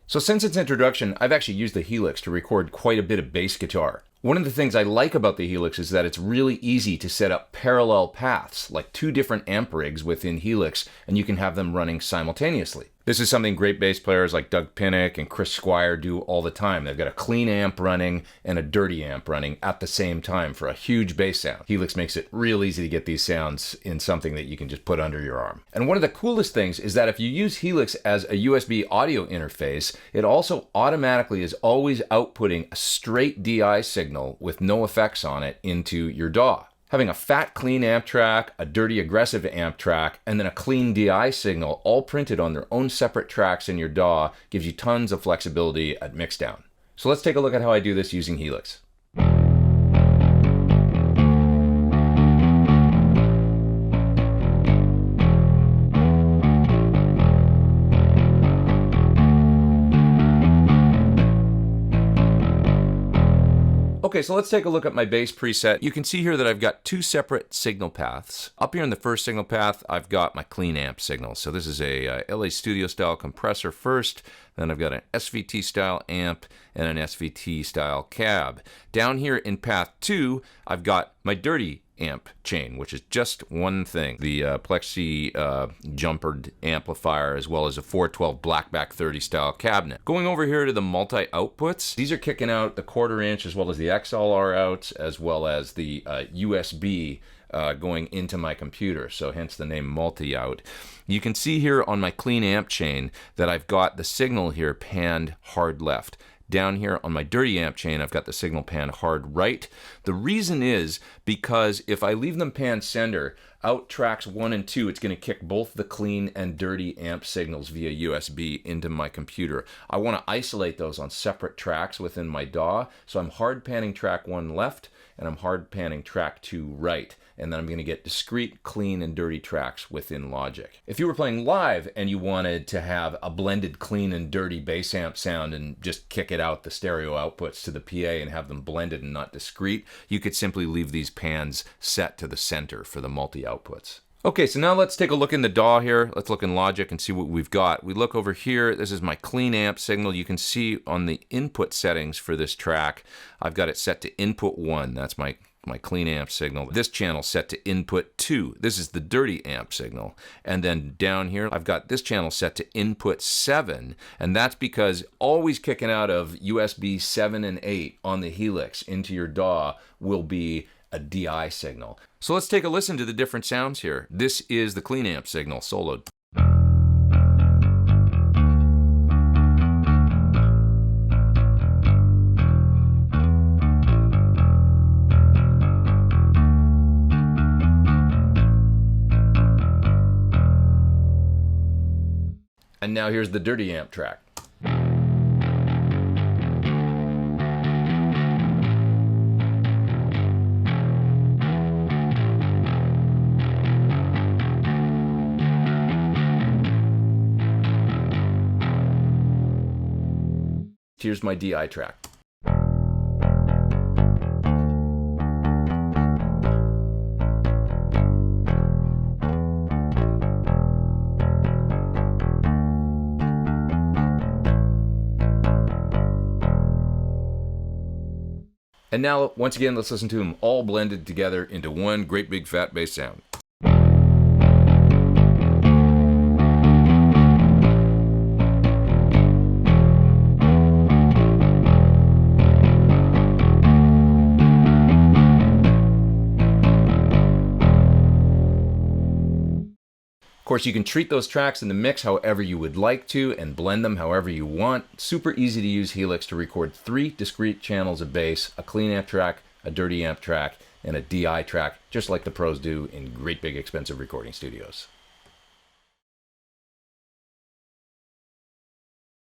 So since its introduction, I've actually used the Helix to record quite a bit of bass guitar. One of the things I like about the Helix is that it's really easy to set up parallel paths, like 2 different amp rigs within Helix, and you can have them running simultaneously. This is something great bass players like Doug Pinnick and Chris Squire do all the time. They've got a clean amp running and a dirty amp running at the same time for a huge bass sound. Helix makes it real easy to get these sounds in something that you can just put under your arm. And one of the coolest things is that if you use Helix as a USB audio interface, it also automatically is always outputting a straight DI signal with no effects on it into your DAW. Having a fat, clean amp track, a dirty, aggressive amp track, and then a clean DI signal all printed on their own separate tracks in your DAW gives you tons of flexibility at mixdown. So let's take a look at how I do this using Helix. Okay, so let's take a look at my bass preset. You can see here that I've got 2 separate signal paths. Up here in the first signal path, I've got my clean amp signal. So this is a LA Studio style compressor first, then I've got an SVT style amp and an SVT style cab. Down here in path 2, I've got my dirty amp chain, which is just one thing. The Plexi jumpered amplifier, as well as a 412 Blackback 30 style cabinet. Going over here to the multi-outputs, these are kicking out the 1/4 inch as well as the XLR outs, as well as the USB going into my computer, so hence the name multi-out. You can see here on my clean amp chain that I've got the signal here panned hard left. Down here on my dirty amp chain, I've got the signal pan hard right. The reason is because if I leave them pan center, out tracks 1 and 2, it's going to kick both the clean and dirty amp signals via USB into my computer. I want to isolate those on separate tracks within my DAW, so I'm hard panning track 1 left, and I'm hard panning track 2 right. And then I'm going to get discrete, clean, and dirty tracks within Logic. If you were playing live and you wanted to have a blended clean and dirty bass amp sound and just kick it out the stereo outputs to the PA and have them blended and not discrete, you could simply leave these pans set to the center for the multi-outputs. Okay, so now let's take a look in the DAW here. Let's look in Logic and see what we've got. We look over here. This is my clean amp signal. You can see on the input settings for this track, I've got it set to input 1. That's my clean amp signal. This channel set to input 2. This is the dirty amp signal. And then down here, I've got this channel set to input 7. And that's because always kicking out of USB 7 and 8 on the Helix into your DAW will be a DI signal. So let's take a listen to the different sounds here. This is the clean amp signal soloed. And now here's the dirty amp track. Here's my DI track. And now, once again, let's listen to them all blended together into one great big fat bass sound. Of course, you can treat those tracks in the mix however you would like to and blend them however you want. Super easy to use Helix to record 3 discrete channels of bass, a clean amp track, a dirty amp track, and a DI track, just like the pros do in great big expensive recording studios.